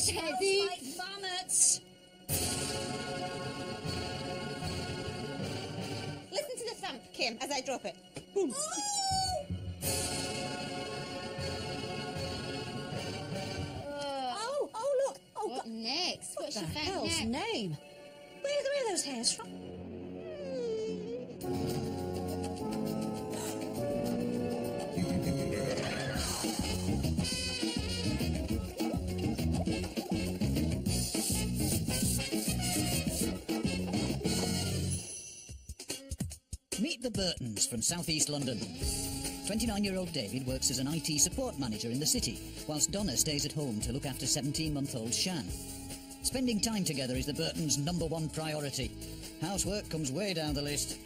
It's heavy. Like vomit. Listen to the thump, Kim, as I drop it. Boom. Oh, look. Oh, What next? What's the she found hell's now? name? Where are those hairs from? Meet the Burtons from southeast London. 29-year-old David works as an IT support manager in the city, whilst Donna stays at home to look after 17-month-old Shan. Spending time together is the Burtons' #1 priority. Housework comes way down the list.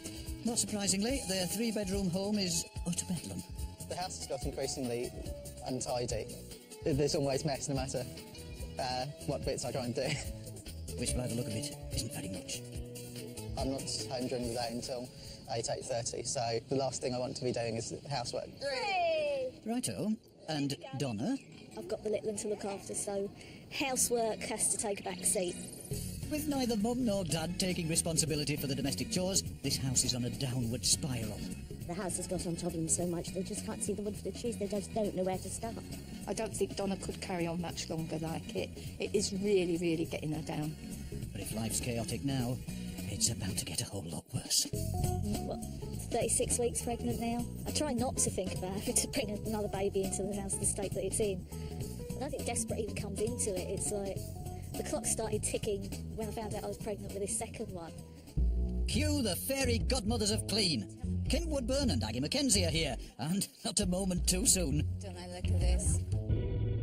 Not surprisingly, their 3-bedroom home is utter bedlam. The house has got increasingly untidy. There's always mess, no matter what bits I try and do. Which, by the look of it, isn't very much. I'm not home during the day until 8:30, so the last thing I want to be doing is housework. Righto. And Donna? I've got the little one to look after, so housework has to take a back seat. With neither mum nor dad taking responsibility for the domestic chores, this house is on a downward spiral. The house has got on top of them so much they just can't see the wood for the trees. They just don't know where to start. I don't think Donna could carry on much longer like it. It is really, really getting her down. But if life's chaotic now, it's about to get a whole lot worse. What, 36 weeks pregnant now? I try not to think about having to bring another baby into the house, the state that it's in. I don't think desperate even comes into it. It's like the clock started ticking when I found out I was pregnant with this second one. Cue the fairy godmothers of clean. Kim Woodburn and Aggie MacKenzie are here, and not a moment too soon. Don't I look at this?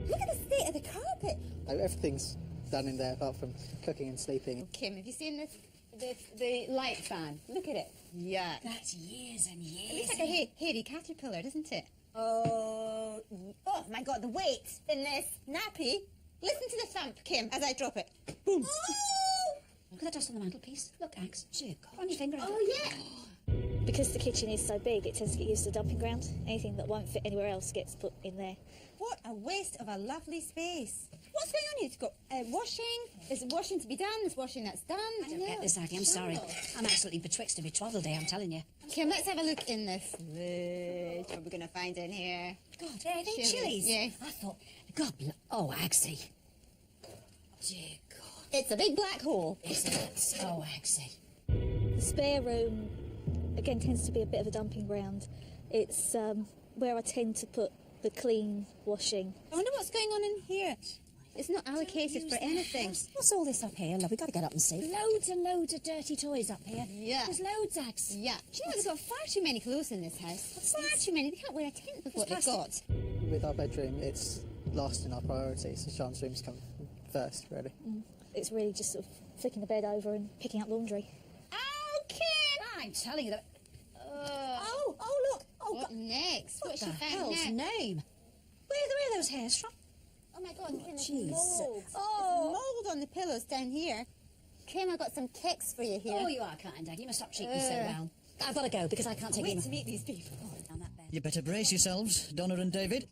Look at the state of the carpet. Everything's done in there apart from cooking and sleeping. Kim, have you seen this? The light fan. Look at it. Yeah. That's years and years. It looks like a hairy caterpillar, doesn't it? Oh my God, the weight in this nappy. Listen to the thump, Kim, as I drop it. Boom. Look at the dust on the mantelpiece. Look, Axe. On your finger. Oh, yeah. Because the kitchen is so big, it tends to get used to dumping ground. Anything that won't fit anywhere else gets put in there. What a waste of a lovely space. What's going on here? It's got washing. There's washing to be done. There's washing that's done. I don't get this, Aggie. I'm sorry. I'm absolutely betwixt and betrothal day, I'm telling you. Kim, let's have a look in the fridge. What are we going to find in here? God, are they chilies? Yeah. I thought, oh, Agsy. Dear God. It's a big black hole. Isn't it? Oh, Agsy. The spare room, again, tends to be a bit of a dumping ground. It's where I tend to put the clean washing. I wonder what's going on in here. It's not allocated for anything. What's all this up here, love? We've got to get up and see. Loads and loads of dirty toys up here. Yeah. There's loads, Ags. Yeah. Do you know, there's got far too many clothes in this house. Far too many. They can't wear a tenth of what they've got. With our bedroom, it's last in our priorities, so Sean's rooms come first, really. It's really just sort of flicking the bed over and picking up laundry. Oh, Kim! I'm telling you that... Oh, look! What next? What's she What the found hell's now? name? Where are those hairs from? Oh my God, Kim, there's jeez. mould. Oh, mould on the pillows down here. Kim, I've got some kicks for you here. Oh, you are kind, Aggie. You must stop treating me so well. I've got to go because I can't take Wait it. to meet these people. Down that bed. You better brace yourselves, Donna and David.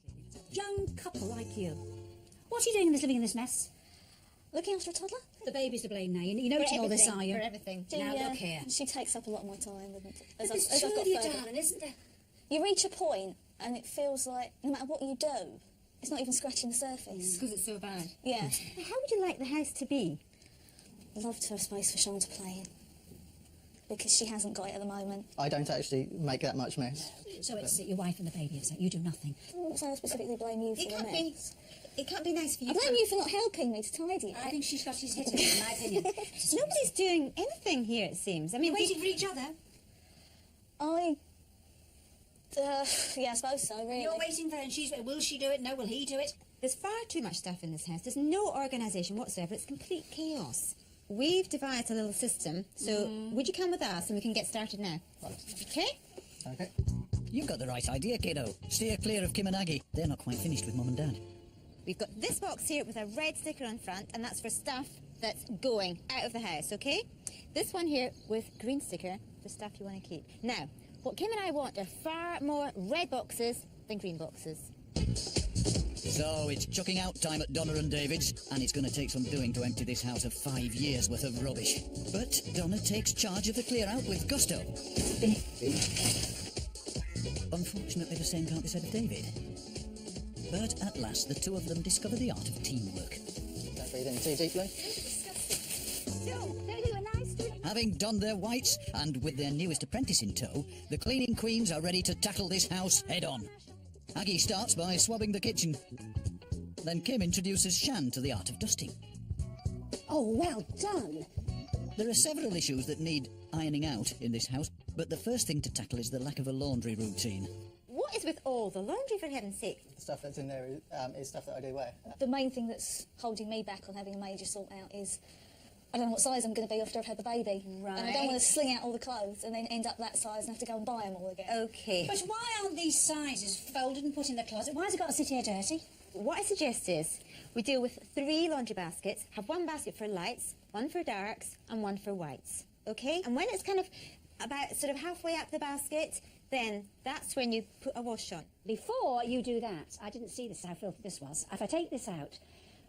Young couple like you. What are you doing in this living in this mess? Looking after a toddler? The baby's to blame now. You're noting all this, are you? For everything. Now, look here. She takes up a lot of my time. As There's I've two got of you, further. darling, isn't there? You reach a point and it feels like no matter what you do, it's not even scratching the surface. Because it's so bad. Yeah. How would you like the house to be? I'd love to have space for Sean to play in. Because she hasn't got it at the moment. I don't actually make that much mess. So it's your wife and the baby, so you do nothing. So I specifically blame you for It the can't be. mess. It can't be nice for you. I blame you for not helping me to tidy it. I think she's got his hit in my opinion. Nobody's doing anything here, it seems. I mean, Waiting for each other. Yeah, I suppose so, really. You're waiting for her and she's... Will she do it? No, will he do it? there's far too much stuff in this house. There's no organisation whatsoever. It's complete chaos. We've devised a little system, so would you come with us and we can get started now? Okay? Okay. You've got the right idea, kiddo. Steer clear of Kim and Aggie. They're not quite finished with Mum and Dad. We've got this box here with a red sticker on front, and that's for stuff that's going out of the house, okay? This one here with green sticker for stuff you want to keep. Now, what Kim and I want are far more red boxes than green boxes. So it's chucking out time at Donna and David's, and it's going to take some doing to empty this house of 5 years' worth of rubbish. But Donna takes charge of the clear-out with gusto. Unfortunately, the same can't be said of David. But at last, the two of them discover the art of teamwork. Don't breathe in too deeply. Having donned their whites, and with their newest apprentice in tow, the cleaning queens are ready to tackle this house head-on. Aggie starts by swabbing the kitchen. Then Kim introduces Shan to the art of dusting. Oh, well done. There are several issues that need ironing out in this house, but the first thing to tackle is the lack of a laundry routine. What is with all the laundry, for heaven's sake? The stuff that's in there is stuff that I do wear. The main thing that's holding me back on having a major sort out is I don't know what size I'm going to be after I've had the baby. Right. And I don't want to sling out all the clothes and then end up that size and have to go and buy them all again. Okay. But why aren't these sizes folded and put in the closet? Why has it got to sit here dirty? What I suggest is we deal with 3 laundry baskets, have 1 basket for lights, 1 for darks, and 1 for whites. Okay? And when it's kind of about sort of halfway up the basket, then that's when you put a wash on. Before you do that, I didn't see this, how filthy this was. If I take this out,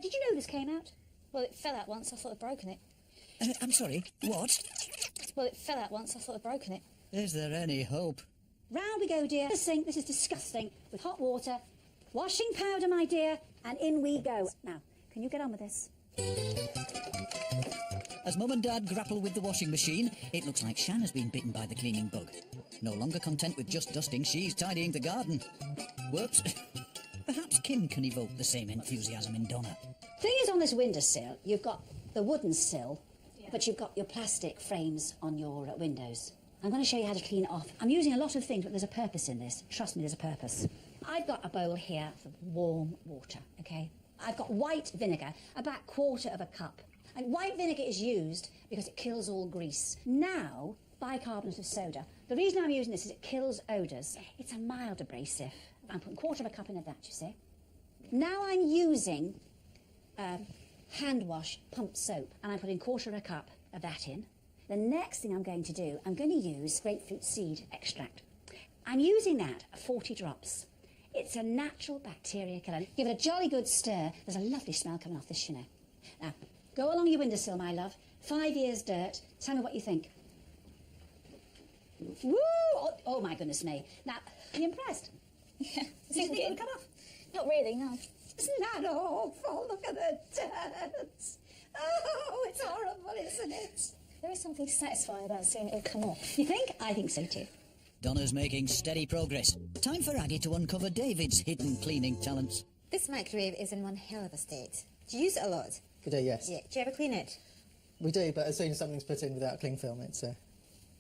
did you know this came out? Well, it fell out once, I thought I'd broken it. I'm sorry, what? Well, it fell out once, I thought I'd broken it. Is there any hope? Round we go, dear. The sink, this is disgusting. With hot water, washing powder, my dear, and in we go. Now, can you get on with this? As Mum and Dad grapple with the washing machine, it looks like Shan has been bitten by the cleaning bug. No longer content with just dusting, she's tidying the garden. Whoops. Perhaps Kim can evoke the same enthusiasm in Donna. Thing is, on this windowsill, you've got the wooden sill, but you've got your plastic frames on your windows. I'm going to show you how to clean it off. I'm using a lot of things, but there's a purpose in this. Trust me, there's a purpose. I've got a bowl here for warm water, OK? I've got white vinegar, about 1/4 of a cup. And white vinegar is used because it kills all grease. Now, bicarbonate of soda. The reason I'm using this is it kills odours. It's a mild abrasive. I'm putting 1/4 of a cup in of that, you see. Now I'm using hand wash pump soap, and I'm putting 1/4 of a cup of that in. The next thing I'm going to do, I'm going to use grapefruit seed extract. I'm using that at 40 drops. It's a natural bacteria killer. Give it a jolly good stir. There's a lovely smell coming off this, you know. Now, go along your windowsill, my love. 5 years dirt. Tell me what you think. Woo! Oh my goodness me. Now, are you impressed? Yeah. Do you think it would come off? Not really, no. Isn't that awful? Look at the dirt. Oh, it's horrible, isn't it? There is something satisfying about seeing it come off. You think? I think so too. Donna's making steady progress. Time for Aggie to uncover David's hidden cleaning talents. This microwave is in one hell of a state. Do you use it a lot? We do, yes. Yeah. Do you ever clean it? We do, but as soon as something's put in without cling film, it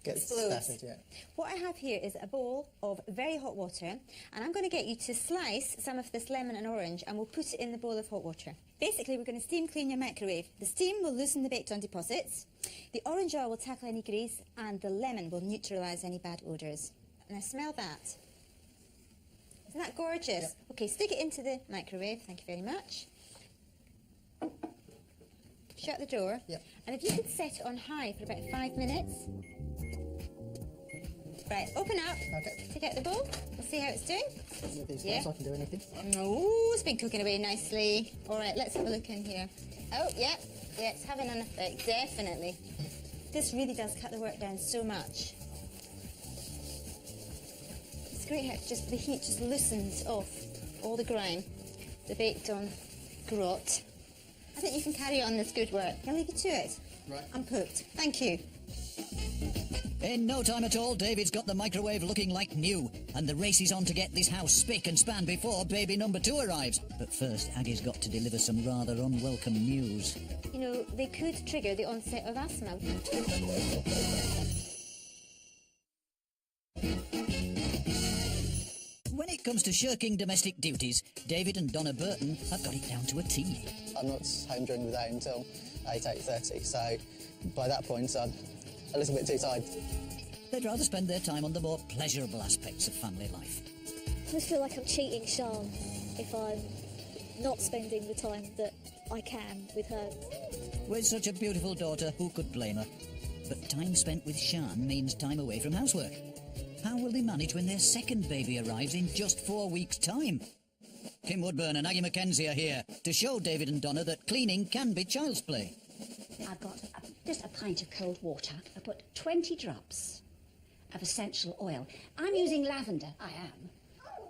gets Explodes. spattered, yeah. What I have here is a bowl of very hot water, and I'm going to get you to slice some of this lemon and orange, and we'll put it in the bowl of hot water. Basically, we're going to steam clean your microwave. The steam will loosen the baked-on deposits, the orange oil will tackle any grease, and the lemon will neutralise any bad odours. Now smell that. Isn't that gorgeous? Yep. Okay, stick it into the microwave. Thank you very much. Shut the door. Yep. And if you could set it on high for about 5 minutes. Right, open up. Okay. Take out the bowl. We'll see how it's doing. With these Yeah. ones, I can do anything. Oh, it's been cooking away nicely. All right, let's have a look in here. Oh, yeah, it's having an effect, definitely. This really does cut the work down so much. It's great how the heat just loosens off all the grime, the baked-on grot. I think you can carry on this good work. I'll leave you to it. Right. I'm cooked. Thank you. In no time at all, David's got the microwave looking like new, and the race is on to get this house spick and span before baby number 2 arrives. But first, Aggie's got to deliver some rather unwelcome news. You know, they could trigger the onset of asthma. When it comes to shirking domestic duties, David and Donna Burton have got it down to a T. I'm not home during the day until 8:30, so by that point I'm a little bit too tired. They'd rather spend their time on the more pleasurable aspects of family life. I just feel like I'm cheating Sean if I'm not spending the time that I can with her. With such a beautiful daughter, who could blame her? But time spent with Shan means time away from housework. How will they manage when their second baby arrives in just 4 weeks' time? Kim Woodburn and Aggie MacKenzie are here to show David and Donna that cleaning can be child's play. I've got just a pint of cold water. I put 20 drops of essential oil. I'm using lavender. I am.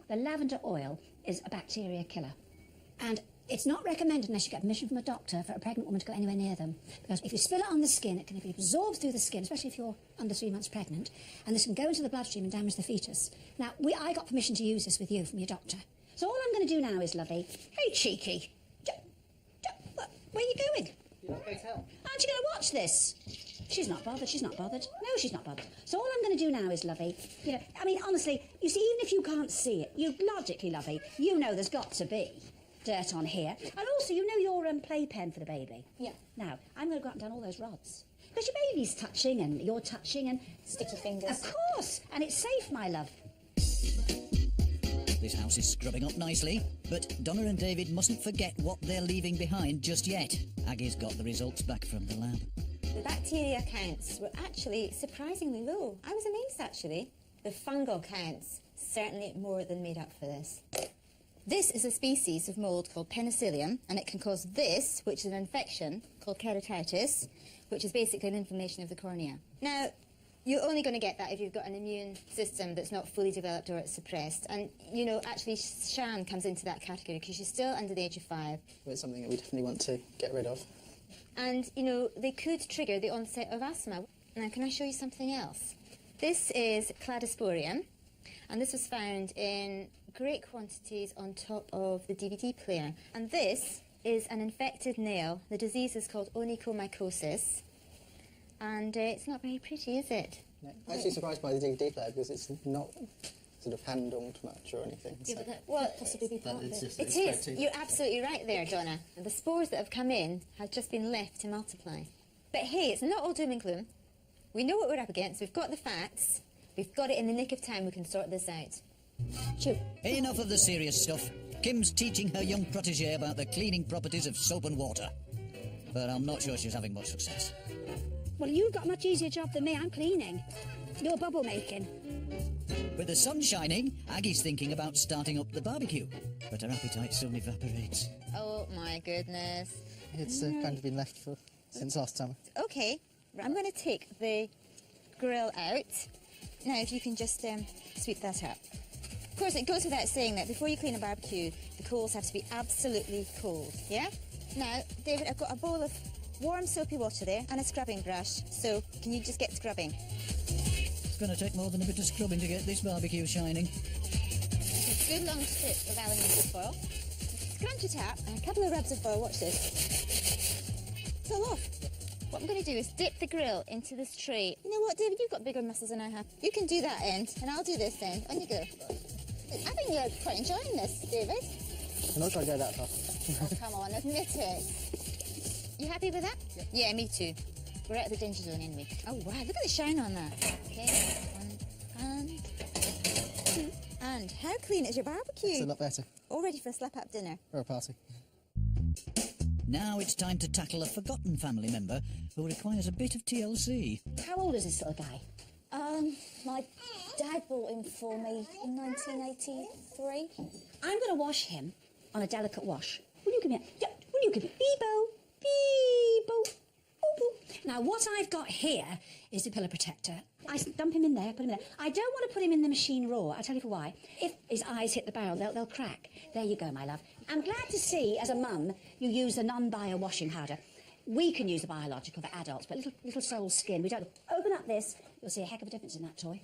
The lavender oil is a bacteria killer. And it's not recommended unless you get permission from a doctor for a pregnant woman to go anywhere near them. Because if you spill it on the skin, it can be absorbed through the skin, especially if you're under 3 months pregnant, and this can go into the bloodstream and damage the fetus. Now, I got permission to use this with you from your doctor. So all I'm going to do now is, lovey, hey, cheeky, where are you going? You're not going to tell. Aren't you going to watch this? She's not bothered, she's not bothered. No, she's not bothered. So all I'm going to do now is, lovey, I mean, honestly, you see, even if you can't see it, you logically, lovey, you know there's got to be dirt on here. And also, you know your playpen for the baby. Yeah. Now, I'm going to go out and down all those rods. Because your baby's touching and you're touching and... Sticky fingers. Of course. And it's safe, my love. This house is scrubbing up nicely, but Donna and David mustn't forget what they're leaving behind just yet. Aggie's got the results back from the lab. The bacteria counts were actually surprisingly low. I was amazed, actually. The fungal counts certainly more than made up for this. This is a species of mould called penicillium, and it can cause this, which is an infection called keratitis, which is basically an inflammation of the cornea. Now, you're only going to get that if you've got an immune system that's not fully developed or it's suppressed. And, actually, Shan comes into that category because she's still under the age of 5. It's something that we definitely want to get rid of. And, they could trigger the onset of asthma. Now, can I show you something else? This is cladosporium, and this was found in great quantities on top of the DVD player. And this is an infected nail. The disease is called onychomycosis. And it's not very pretty, is it? No. I'm actually surprised by the DVD player because it's not sort of handled much or anything. Yeah, So. but that could possibly be part of it. It is. You're absolutely right there, Donna. The spores that have come in have just been left to multiply. But hey, it's not all doom and gloom. We know what we're up against. We've got the facts. We've got it in the nick of time. We can sort this out. Chew. Enough of the serious stuff. Kim's teaching her young protégé about the cleaning properties of soap and water. But I'm not sure she's having much success. Well, you've got a much easier job than me. I'm cleaning. You're bubble making. With the sun shining, Aggie's thinking about starting up the barbecue. But her appetite soon evaporates. Oh, my goodness. It's kind of been left for since last summer. OK, I'm going to take the grill out. Now, if you can just sweep that up. Of course, it goes without saying that before you clean a barbecue, the coals have to be absolutely cold, yeah? Now, David, I've got a bowl of warm soapy water there and a scrubbing brush, so can you just get scrubbing? It's going to take more than a bit of scrubbing to get this barbecue shining. A good long strip of aluminium foil. Scrunch it up and a couple of rubs of foil. Watch this. It's all off. What I'm going to do is dip the grill into this tray. You know what, David? You've got bigger muscles than I have. You can do that end, and I'll do this end. On you go. I think you're quite enjoying this, David. I'm not trying to go that far. Oh, come on, admit it. You happy with that? Yeah, me too. We're out of the danger zone anyway. Oh, wow, look at the shine on that. Okay, and how clean is your barbecue? It's a lot better. All ready for a slap-up dinner. Or a party. Now it's time to tackle a forgotten family member who requires a bit of TLC. How old is this little guy? My dad bought him for me in 1983. I'm going to wash him on a delicate wash. Will you give me a... Will you give me... Beebo, beebo, boop. Now, what I've got here is a pillow protector. I dump him in there, put him in there. I don't want to put him in the machine raw. I'll tell you for why. If his eyes hit the barrel, they'll crack. There you go, my love. I'm glad to see, as a mum, you use the non-bio washing powder. We can use the biological for adults, but little soul skin, we don't. Open up this, you'll see a heck of a difference in that toy.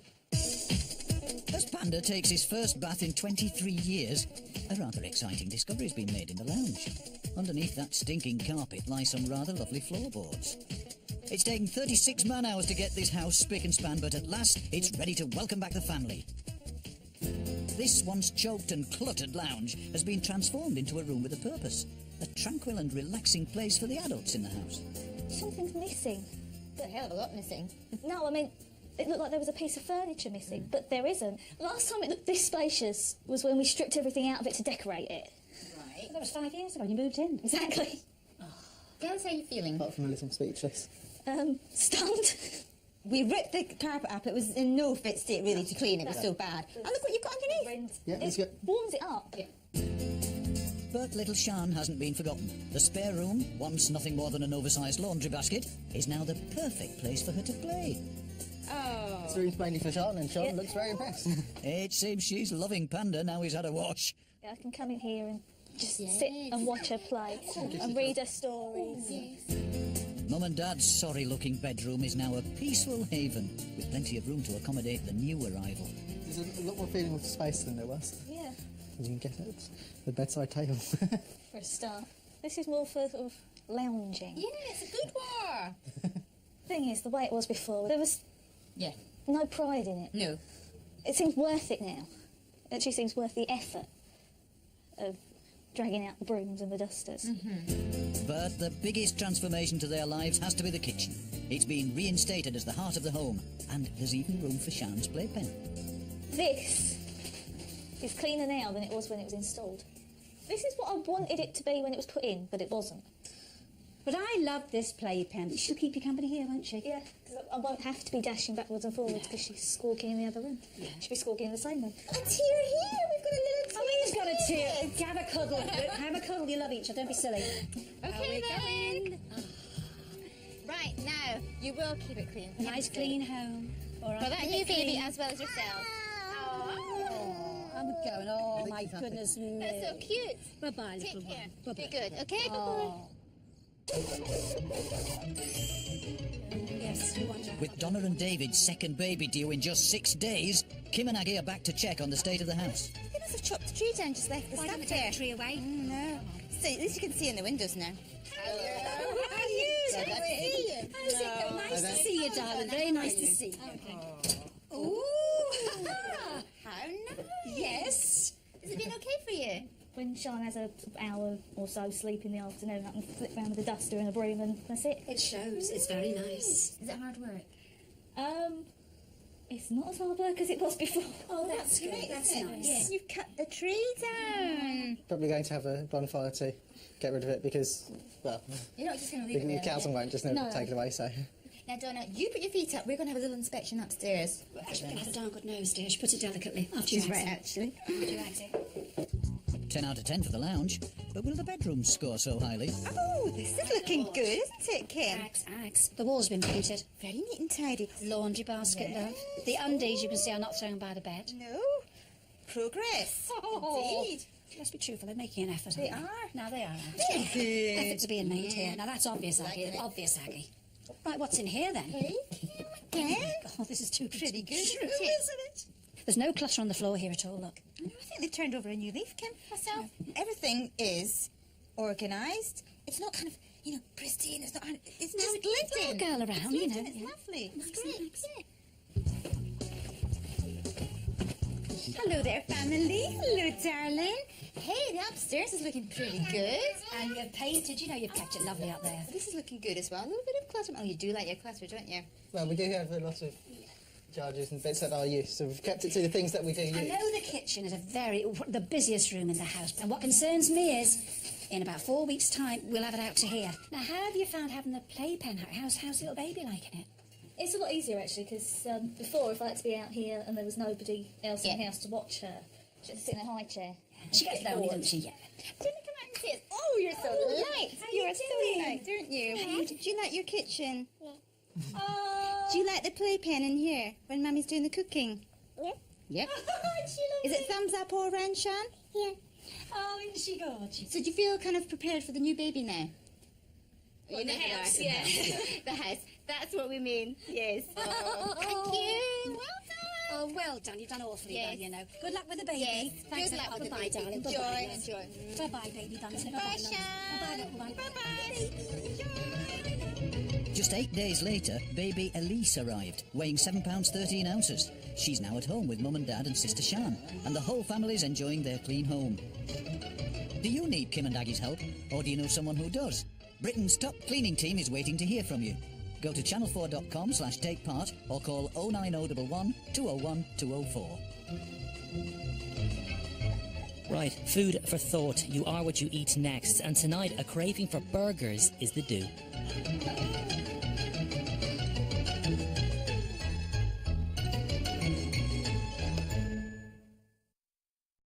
As Panda takes his first bath in 23 years, a rather exciting discovery's been made in the lounge. Underneath that stinking carpet lie some rather lovely floorboards. It's taken 36 man-hours to get this house spick and span, but at last it's ready to welcome back the family. This once choked and cluttered lounge has been transformed into a room with a purpose. A tranquil and relaxing place for the adults in the house. Something's missing. There's a hell of a lot missing. No, I mean, it looked like there was a piece of furniture missing, but there isn't. Last time it looked this spacious was when we stripped everything out of it to decorate it. Right. That was 5 years ago when you moved in. Exactly. Tell us how you're feeling. Apart from a little speechless. Stunned. We ripped the carpet up. It was in no fit state, really, to clean. It was so bad. And look what you've got underneath. Yeah, let's go. Warms it up. Yeah. But little Shan hasn't been forgotten. The spare room, once nothing more than an oversized laundry basket, is now the perfect place for her to play. Oh. This room's mainly for Sean, and Sean looks very impressed. It seems she's loving Panda now he's had a wash. Yeah, I can come in here and just sit and watch her play and read her stories. Mum and Dad's sorry-looking bedroom is now a peaceful haven, with plenty of room to accommodate the new arrival. There's a lot more feeling of space than there was. Yeah, As you can get it, the bedside table. for a start. This is more for sort of lounging. Yeah, it's a good one. Thing is, the way it was before, there was Yeah. no pride in it. No. It seems worth it now. It actually seems worth the effort of dragging out the brooms and the dusters. But the biggest transformation to their lives has to be the kitchen. It's been reinstated as the heart of the home, and there's even room for Shan's playpen. This is cleaner now than it was when it was installed. This is what I wanted it to be when it was put in, but it wasn't. But I love this playpen. She'll keep you company here, won't she? Yeah, because I won't have to be dashing backwards and forwards because she's squawking in the other room. Yeah. She'll be squawking in the same room. A tear here. We've got a little tear. Oh, he's got a tear. Have a cuddle. Have a cuddle. You love each other. Don't be silly. Okay, then. Right, now, you will keep it clean. A nice clean home. All right. For that new baby as well as yourself. I'm going. Oh, my goodness me. That's so cute. Bye-bye, Take little care. one. Be Bye-bye. good, okay? Oh. Yes, you want to. With Donna and David's second baby due in just 6 days, Kim and Aggie are back to check on the state of the house. They must have chopped the tree down and just left the Why stuff don't we there. take the tree away? No. So at least you can see in the windows now. Hello. How are you? How's it going? Nice to see you, darling. Very nice to see you. Ooh. How nice. Yes. Has it been okay for you? When Sean has a hour or so sleep in the afternoon, I can flip round with a duster and a broom and that's it. It shows. It's very nice. Is it hard work? It's not as hard work as it was before. Oh, that's good. That's nice. Yes. You've cut the tree down. Probably going to have a bonfire to get rid of it because, well, You're not just going to leave it the there. council won't just take it away, so... Now, Donna, you put your feet up. We're going to have a little inspection upstairs. Actually, have a darn good nose, dear. She puts it delicately. After She's you right, exit. actually. After you exit. 10 out of 10 for the lounge, but will the bedrooms score so highly? Oh, this is looking good, isn't it, Kim? Axe. The wall's been painted. Very neat and tidy. Laundry basket, love. The undies, you can see, are not thrown by the bed. No. Progress. Indeed. Let's be truthful, they're making an effort. They aren't are. Now they are. Very good. Efforts are being made here. Now that's obvious, Aggie. Obvious, Aggie. Right, what's in here then? Hey, Kim, again. Oh, this is too Pretty good, true, isn't it? isn't it? There's no clutter on the floor here at all, look. I think they've turned over a new leaf, Kim, myself. Everything is organised. It's not kind of, pristine. It's not. It's just There's living. a girl around, It's you know. living, It's lovely. Nice, It's great. nice. Yeah. Hello there, family. Hello, darling. Hey, the upstairs is looking pretty good. And you've painted, you've kept it lovely up there. This is looking good as well. A little bit of clutter. Oh, you do like your clutter, don't you? Well, we do have a lot of charges and bits that are used, so we've kept it to the things that we do use. I know the kitchen is the busiest room in the house, and what concerns me is, in about 4 weeks' time, we'll have it out to here. Now, how have you found having the playpen? How's the little baby liking it? It's a lot easier actually because before, if I had to be out here and there was nobody else in the house to watch her, she'd have to sit in a high chair. She gets lonely, doesn't she? Yeah. Do you want to come out and see us? Oh, you're so light. You're so light, aren't you? Do you like your kitchen? Yeah. Oh, Do you like the playpen in here when Mummy's doing the cooking? Yeah. Yep. Is it thumbs up all round, Sean? Yeah. Oh, isn't she gorgeous? So do you feel kind of prepared for the new baby now? the house, yeah. The house. That's what we mean. Yes. Oh, thank you. Well done. Oh, well done. You've done awfully Yes. well, you know. Good luck with the baby. Yes. Thanks Good a luck lot. with the Bye-bye, baby. darling. Enjoy. Bye-bye. Enjoy. Bye-bye, baby. Bye-bye. Bye, Sean. Sean. Bye-bye, little one. Bye-bye. Just 8 days later, baby Elise arrived, weighing 7 pounds 13 ounces. She's now at home with Mum and Dad and sister Shan, and the whole family's enjoying their clean home. Do you need Kim and Aggie's help, or do you know someone who does? Britain's top cleaning team is waiting to hear from you. Go to channel4.com/take part or call 09011 201 204. Right, food for thought. You are what you eat next, and tonight a craving for burgers is the do.